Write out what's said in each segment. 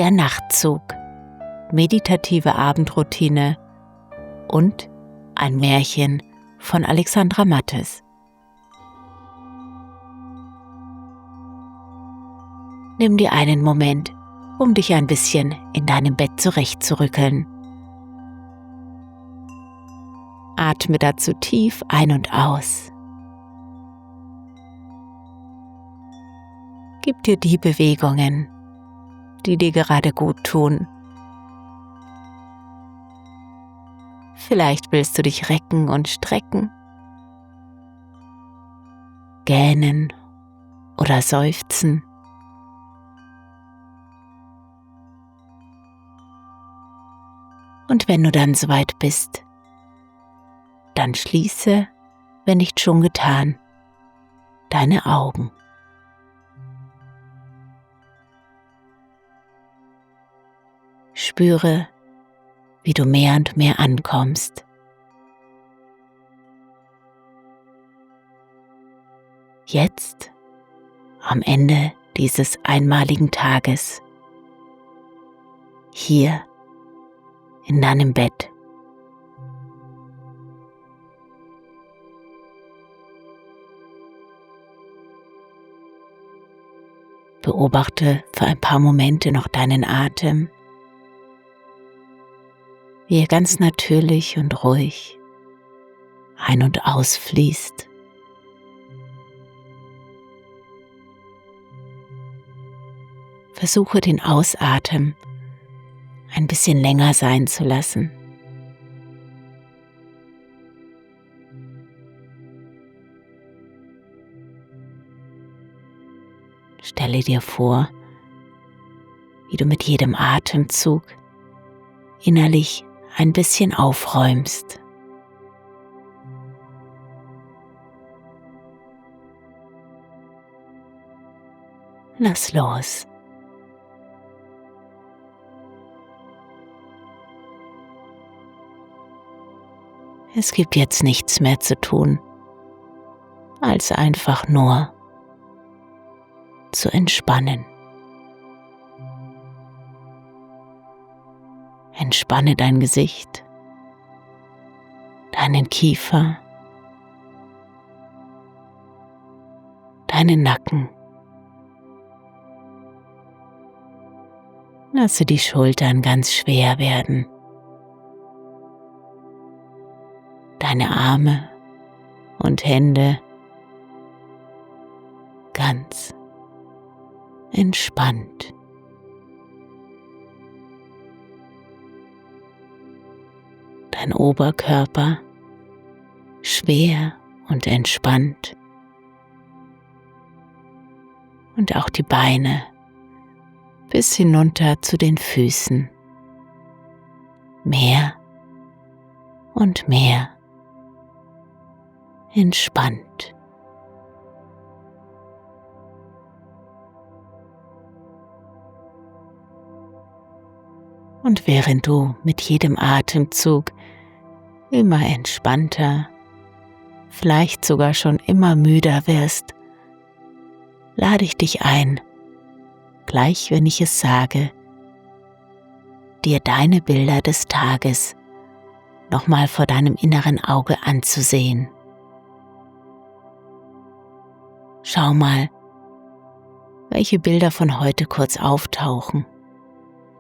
Der Nachtzug, meditative Abendroutine und ein Märchen von Alexandra Mattes. Nimm dir einen Moment, um dich ein bisschen in deinem Bett zurechtzurückeln. Atme dazu tief ein und aus. Gib dir die Bewegungen, die dir gerade gut tun. Vielleicht willst du dich recken und strecken, gähnen oder seufzen. Und wenn du dann soweit bist, dann schließe, wenn nicht schon getan, deine Augen. Spüre, wie du mehr und mehr ankommst. Jetzt, am Ende dieses einmaligen Tages, hier in deinem Bett. Beobachte für ein paar Momente noch deinen Atem, wie er ganz natürlich und ruhig ein- und ausfließt. Versuche den Ausatmen ein bisschen länger sein zu lassen. Stelle dir vor, wie du mit jedem Atemzug innerlich ein bisschen aufräumst. Lass los. Es gibt jetzt nichts mehr zu tun, als einfach nur zu entspannen. Entspanne dein Gesicht, deinen Kiefer, deinen Nacken. Lasse die Schultern ganz schwer werden. Deine Arme und Hände ganz entspannt. Dein Oberkörper schwer und entspannt. Und auch die Beine bis hinunter zu den Füßen. Mehr und mehr entspannt. Und während du mit jedem Atemzug immer entspannter, vielleicht sogar schon immer müder wirst, lade ich dich ein, gleich wenn ich es sage, dir deine Bilder des Tages nochmal vor deinem inneren Auge anzusehen. Schau mal, welche Bilder von heute kurz auftauchen,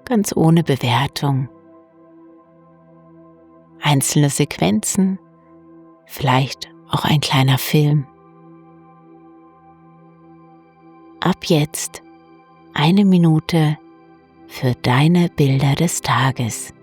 ganz ohne Bewertung. Einzelne Sequenzen, vielleicht auch ein kleiner Film. Ab jetzt 1 Minute für deine Bilder des Tages.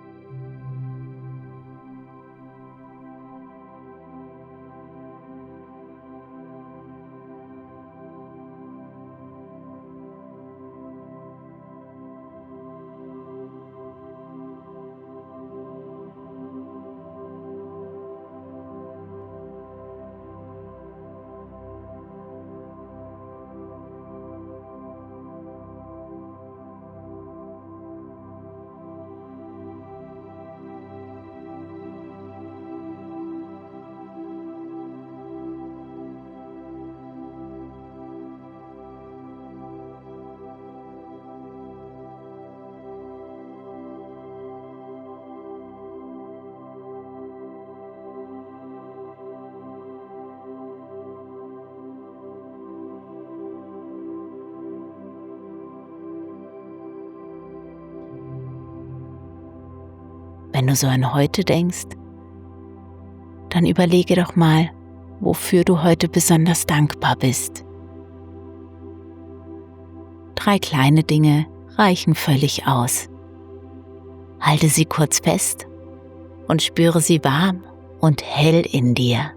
Wenn du so an heute denkst, dann überlege doch mal, wofür du heute besonders dankbar bist. 3 kleine Dinge reichen völlig aus. Halte sie kurz fest und spüre sie warm und hell in dir.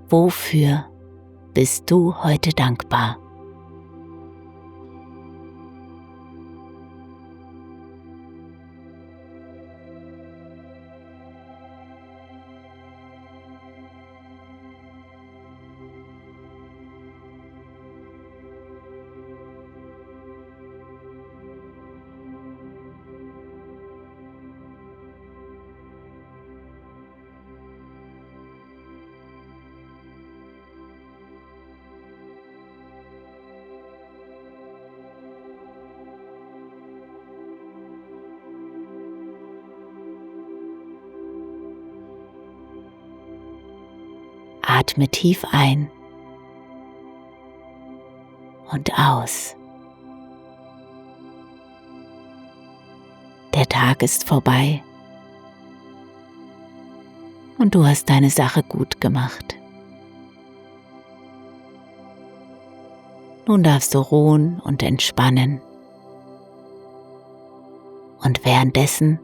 Wofür bist du heute dankbar? Atme tief ein und aus. Der Tag ist vorbei und du hast deine Sache gut gemacht. Nun darfst du ruhen und entspannen. Und währenddessen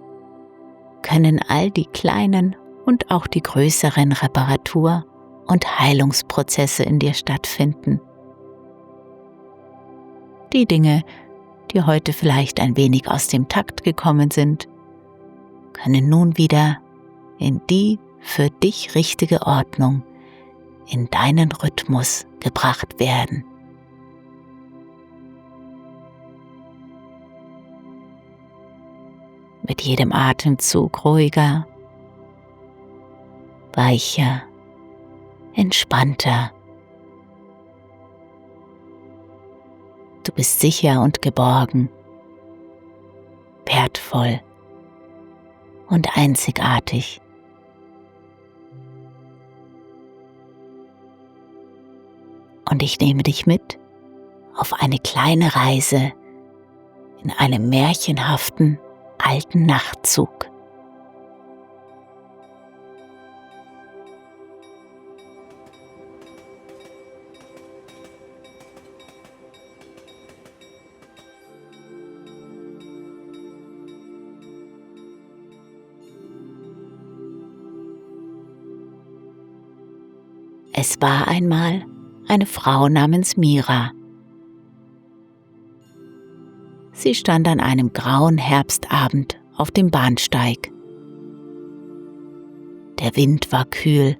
können all die kleinen und auch die größeren Reparatur- und Heilungsprozesse in dir stattfinden. Die Dinge, die heute vielleicht ein wenig aus dem Takt gekommen sind, können nun wieder in die für dich richtige Ordnung, in deinen Rhythmus gebracht werden. Mit jedem Atemzug ruhiger, weicher, entspannter. Du bist sicher und geborgen, wertvoll und einzigartig. Und ich nehme dich mit auf eine kleine Reise in einem märchenhaften alten Nachtzug. Es war einmal eine Frau namens Mira. Sie stand an einem grauen Herbstabend auf dem Bahnsteig. Der Wind war kühl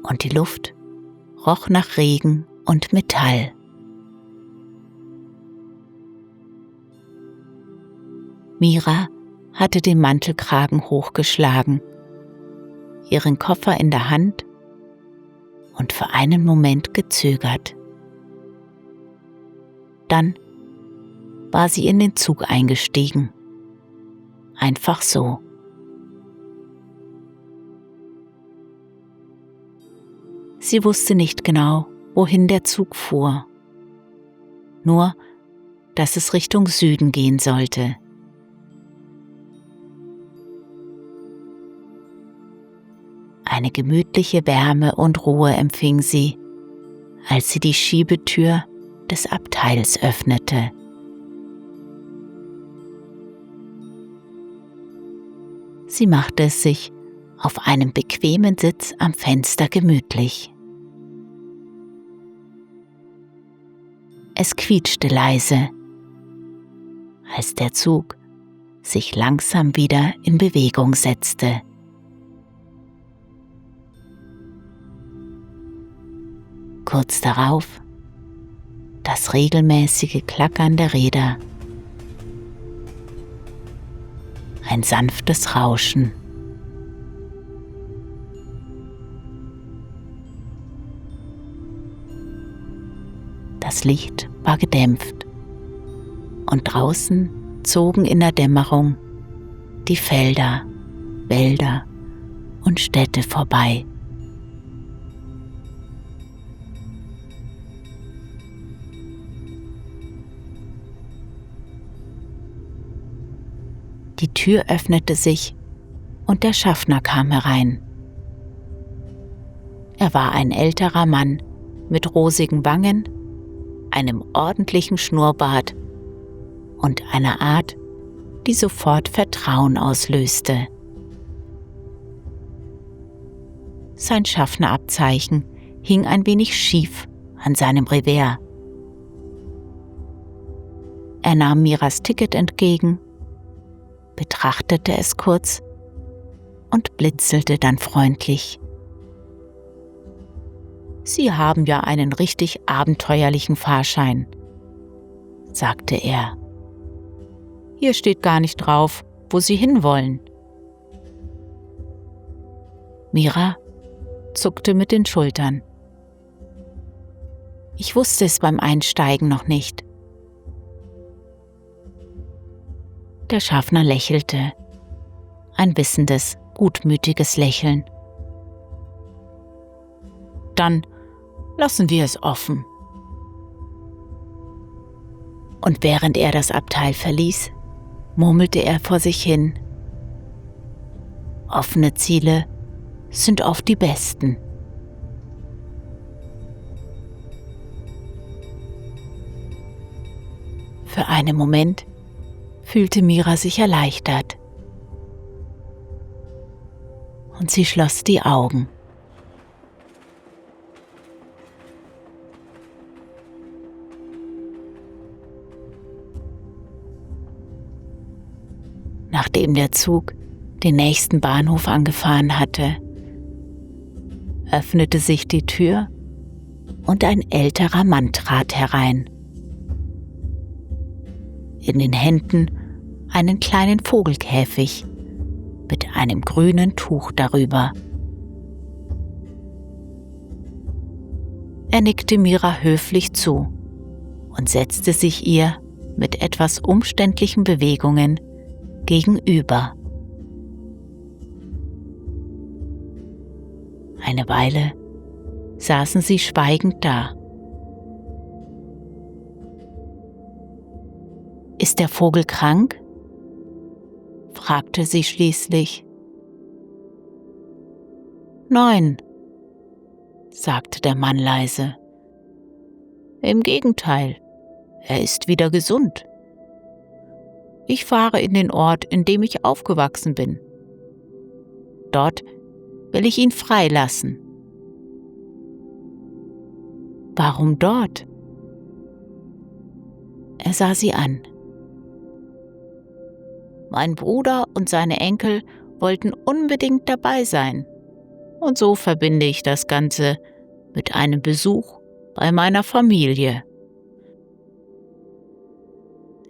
und die Luft roch nach Regen und Metall. Mira hatte den Mantelkragen hochgeschlagen, ihren Koffer in der Hand und für einen Moment gezögert. Dann war sie in den Zug eingestiegen. Einfach so. Sie wusste nicht genau, wohin der Zug fuhr. Nur, dass es Richtung Süden gehen sollte. Eine gemütliche Wärme und Ruhe empfing sie, als sie die Schiebetür des Abteils öffnete. Sie machte es sich auf einem bequemen Sitz am Fenster gemütlich. Es quietschte leise, als der Zug sich langsam wieder in Bewegung setzte. Kurz darauf das regelmäßige Klackern der Räder, ein sanftes Rauschen. Das Licht war gedämpft und draußen zogen in der Dämmerung die Felder, Wälder und Städte vorbei. Die Tür öffnete sich und der Schaffner kam herein. Er war ein älterer Mann mit rosigen Wangen, einem ordentlichen Schnurrbart und einer Art, die sofort Vertrauen auslöste. Sein Schaffnerabzeichen hing ein wenig schief an seinem Revers. Er nahm Miras Ticket entgegen, betrachtete es kurz und blinzelte dann freundlich. »Sie haben ja einen richtig abenteuerlichen Fahrschein«, sagte er. »Hier steht gar nicht drauf, wo Sie hinwollen.« Mira zuckte mit den Schultern. »Ich wusste es beim Einsteigen noch nicht.« Der Schaffner lächelte, ein wissendes, gutmütiges Lächeln. »Dann lassen wir es offen.« Und während er das Abteil verließ, murmelte er vor sich hin: »Offene Ziele sind oft die besten.« Für einen Moment fühlte Mira sich erleichtert. Und sie schloss die Augen. Nachdem der Zug den nächsten Bahnhof angefahren hatte, öffnete sich die Tür und ein älterer Mann trat herein. In den Händen einen kleinen Vogelkäfig mit einem grünen Tuch darüber. Er nickte Mira höflich zu und setzte sich ihr mit etwas umständlichen Bewegungen gegenüber. Eine Weile saßen sie schweigend da. »Ist der Vogel krank?« fragte sie schließlich. »Nein«, sagte der Mann leise. »Im Gegenteil, er ist wieder gesund. Ich fahre in den Ort, in dem ich aufgewachsen bin. Dort will ich ihn freilassen.« »Warum dort?« Er sah sie an. »Mein Bruder und seine Enkel wollten unbedingt dabei sein. Und so verbinde ich das Ganze mit einem Besuch bei meiner Familie.«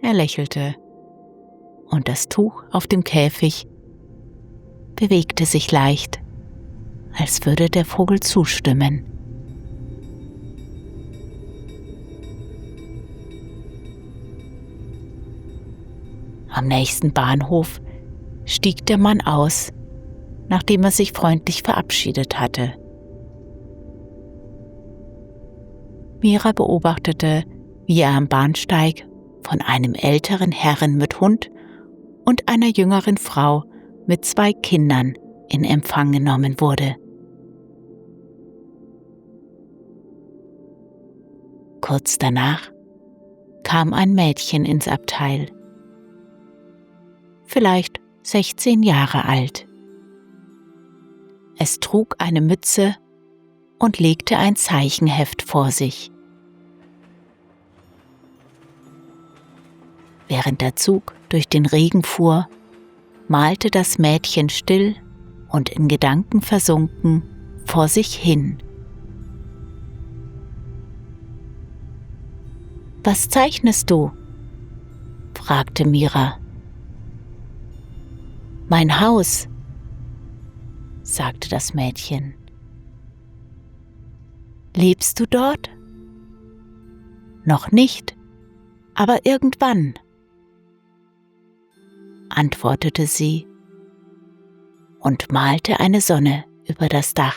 Er lächelte und das Tuch auf dem Käfig bewegte sich leicht, als würde der Vogel zustimmen. Am nächsten Bahnhof stieg der Mann aus, nachdem er sich freundlich verabschiedet hatte. Mira beobachtete, wie er am Bahnsteig von einem älteren Herrn mit Hund und einer jüngeren Frau mit 2 Kindern in Empfang genommen wurde. Kurz danach kam ein Mädchen ins Abteil, vielleicht 16 Jahre alt. Es trug eine Mütze und legte ein Zeichenheft vor sich. Während der Zug durch den Regen fuhr, malte das Mädchen still und in Gedanken versunken vor sich hin. »Was zeichnest du?« fragte Mira. »Mein Haus«, sagte das Mädchen. »Lebst du dort?« »Noch nicht, aber irgendwann«, antwortete sie und malte eine Sonne über das Dach.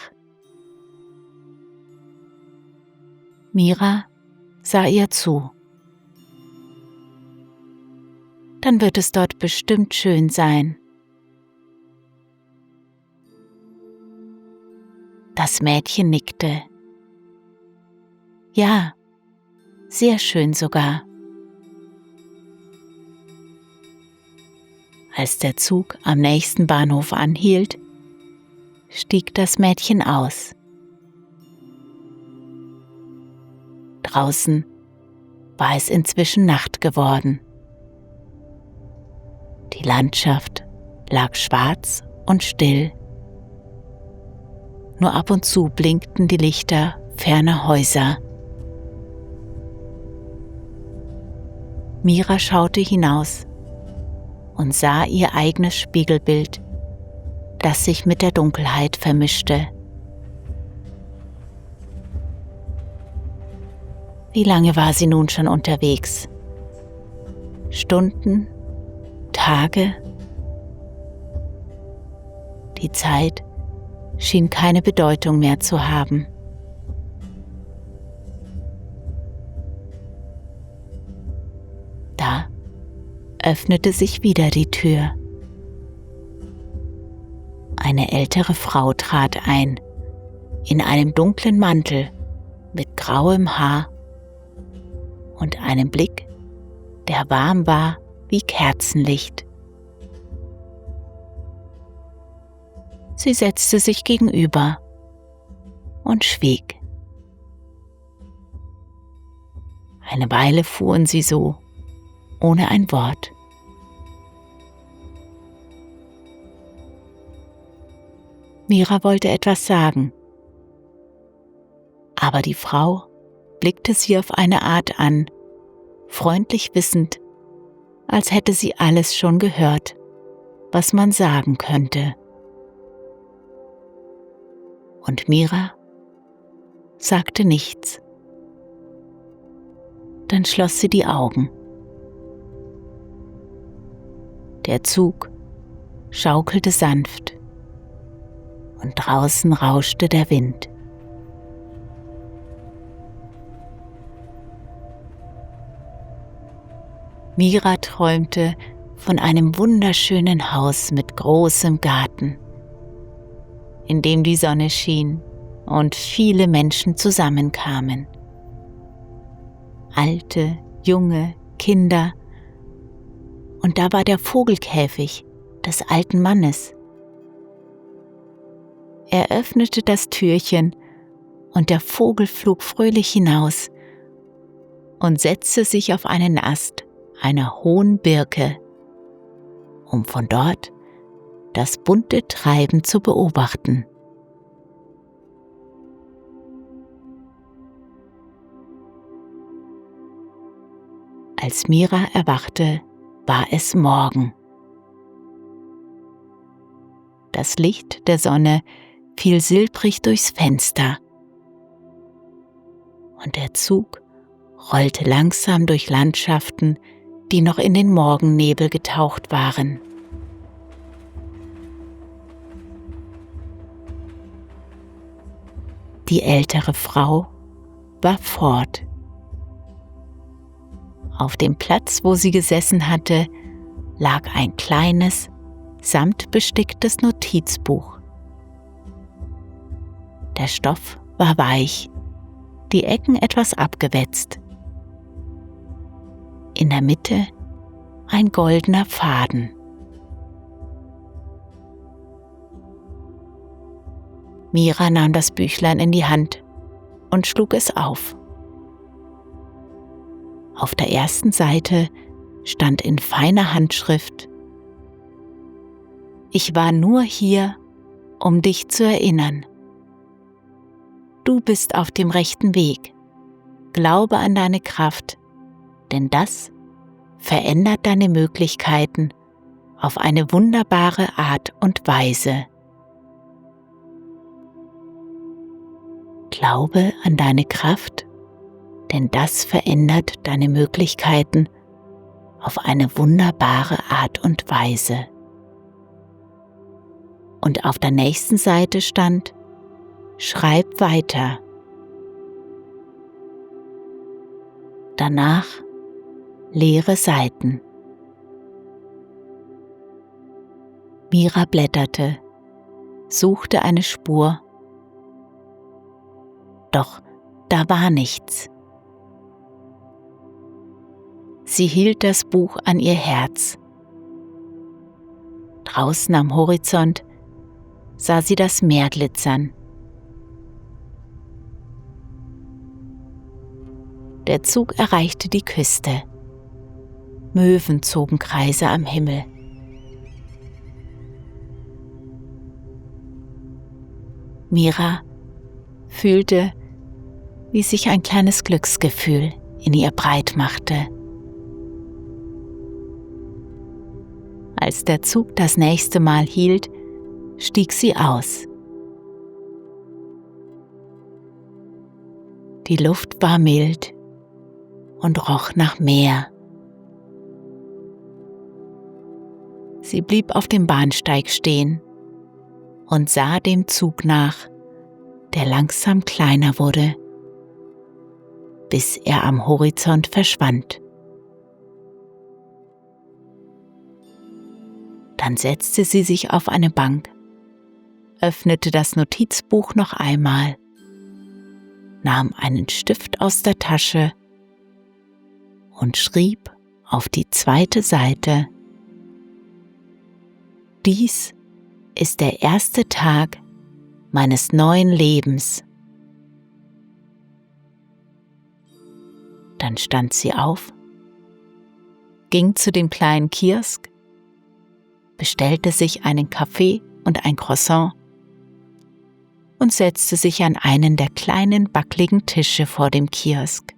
Mira sah ihr zu. dann wird es dort bestimmt schön sein. Das Mädchen nickte. Ja, sehr schön sogar. Als der Zug am nächsten Bahnhof anhielt, stieg das Mädchen aus. Draußen war es inzwischen Nacht geworden. Die Landschaft lag schwarz und still. Nur ab und zu blinkten die Lichter ferner Häuser. Mira schaute hinaus und sah ihr eigenes Spiegelbild, das sich mit der Dunkelheit vermischte. Wie lange war sie nun schon unterwegs? Stunden? Tage? Die Zeit schien keine Bedeutung mehr zu haben. Da öffnete sich wieder die Tür. Eine ältere Frau trat ein, in einem dunklen Mantel mit grauem Haar und einem Blick, der warm war wie Kerzenlicht. Sie setzte sich gegenüber und schwieg. Eine Weile fuhren sie so, ohne ein Wort. Mira wollte etwas sagen, aber die Frau blickte sie auf eine Art an, freundlich wissend, als hätte sie alles schon gehört, was man sagen könnte. Und Mira sagte nichts. Dann schloss sie die Augen. Der Zug schaukelte sanft und draußen rauschte der Wind. Mira träumte von einem wunderschönen Haus mit großem Garten, in dem die Sonne schien und viele Menschen zusammenkamen. Alte, junge, Kinder. Und da war der Vogelkäfig des alten Mannes. Er öffnete das Türchen und der Vogel flog fröhlich hinaus und setzte sich auf einen Ast einer hohen Birke, um von dort das bunte Treiben zu beobachten. Als Mira erwachte, war es Morgen. Das Licht der Sonne fiel silbrig durchs Fenster und der Zug rollte langsam durch Landschaften, die noch in den Morgennebel getaucht waren. Die ältere Frau war fort. Auf dem Platz, wo sie gesessen hatte, lag ein kleines, samtbesticktes Notizbuch. Der Stoff war weich, die Ecken etwas abgewetzt. In der Mitte ein goldener Faden. Mira nahm das Büchlein in die Hand und schlug es auf. Auf der ersten Seite stand in feiner Handschrift: Ich war nur hier, um dich zu erinnern. Du bist auf dem rechten Weg. Glaube an deine Kraft, denn das verändert deine Möglichkeiten auf eine wunderbare Art und Weise. Glaube an deine Kraft, denn das verändert deine Möglichkeiten auf eine wunderbare Art und Weise. Und auf der nächsten Seite stand: Schreib weiter. Danach leere Seiten. Mira blätterte, suchte eine Spur, doch da war nichts. Sie hielt das Buch an ihr Herz. Draußen am Horizont sah sie das Meer glitzern. Der Zug erreichte die Küste. Möwen zogen Kreise am Himmel. Mira fühlte, wie sich ein kleines Glücksgefühl in ihr breit machte. Als der Zug das nächste Mal hielt, stieg sie aus. Die Luft war mild und roch nach Meer. Sie blieb auf dem Bahnsteig stehen und sah dem Zug nach, der langsam kleiner wurde, bis er am Horizont verschwand. Dann setzte sie sich auf eine Bank, öffnete das Notizbuch noch einmal, nahm einen Stift aus der Tasche und schrieb auf die zweite Seite: Dies ist der erste Tag meines neuen Lebens. Dann stand sie auf, ging zu dem kleinen Kiosk, bestellte sich einen Kaffee und ein Croissant und setzte sich an einen der kleinen backligen Tische vor dem Kiosk.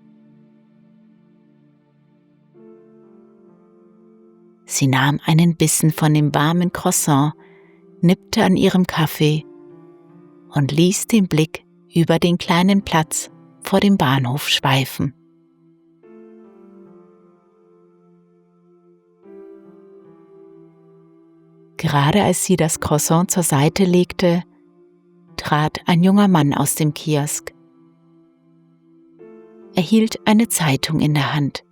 Sie nahm einen Bissen von dem warmen Croissant, nippte an ihrem Kaffee und ließ den Blick über den kleinen Platz vor dem Bahnhof schweifen. Gerade als sie das Croissant zur Seite legte, trat ein junger Mann aus dem Kiosk. Er hielt eine Zeitung in der Hand.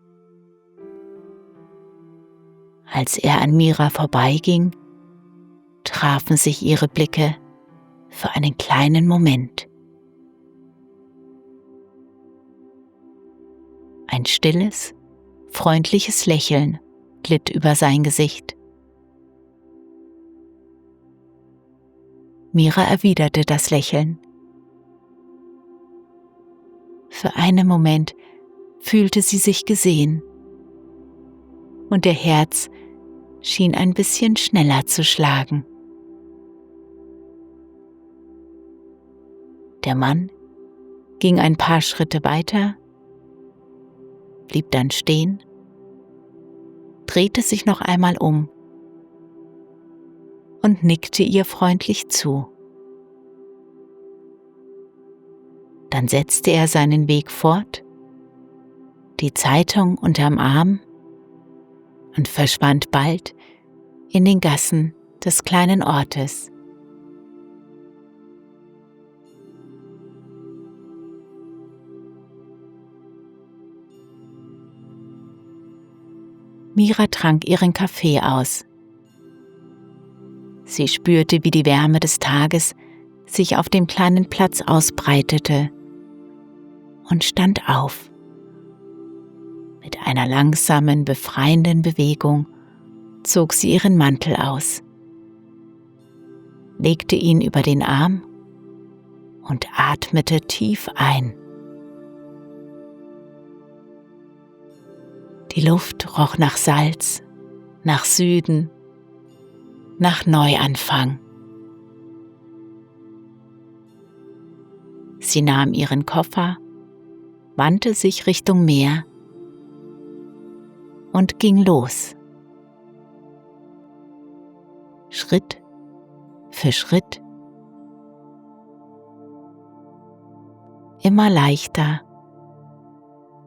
Als er an Mira vorbeiging, trafen sich ihre Blicke für einen kleinen Moment. Ein stilles, freundliches Lächeln glitt über sein Gesicht. Mira erwiderte das Lächeln. Für einen Moment fühlte sie sich gesehen und ihr Herz schien ein bisschen schneller zu schlagen. Der Mann ging ein paar Schritte weiter, blieb dann stehen, drehte sich noch einmal um und nickte ihr freundlich zu. Dann setzte er seinen Weg fort, die Zeitung unterm Arm, und verschwand bald in den Gassen des kleinen Ortes. Mira trank ihren Kaffee aus. Sie spürte, wie die Wärme des Tages sich auf dem kleinen Platz ausbreitete und stand auf. Mit einer langsamen, befreienden Bewegung zog sie ihren Mantel aus, legte ihn über den Arm und atmete tief ein. Die Luft roch nach Salz, nach Süden, nach Neuanfang. Sie nahm ihren Koffer, wandte sich Richtung Meer und ging los. Schritt für Schritt, immer leichter,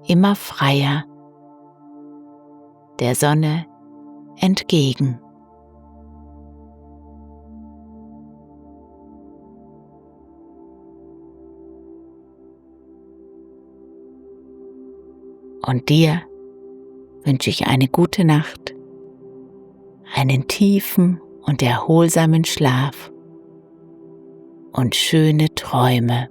immer freier, der Sonne entgegen. Und dir wünsche ich eine gute Nacht, einen tiefen und erholsamen Schlaf und schöne Träume.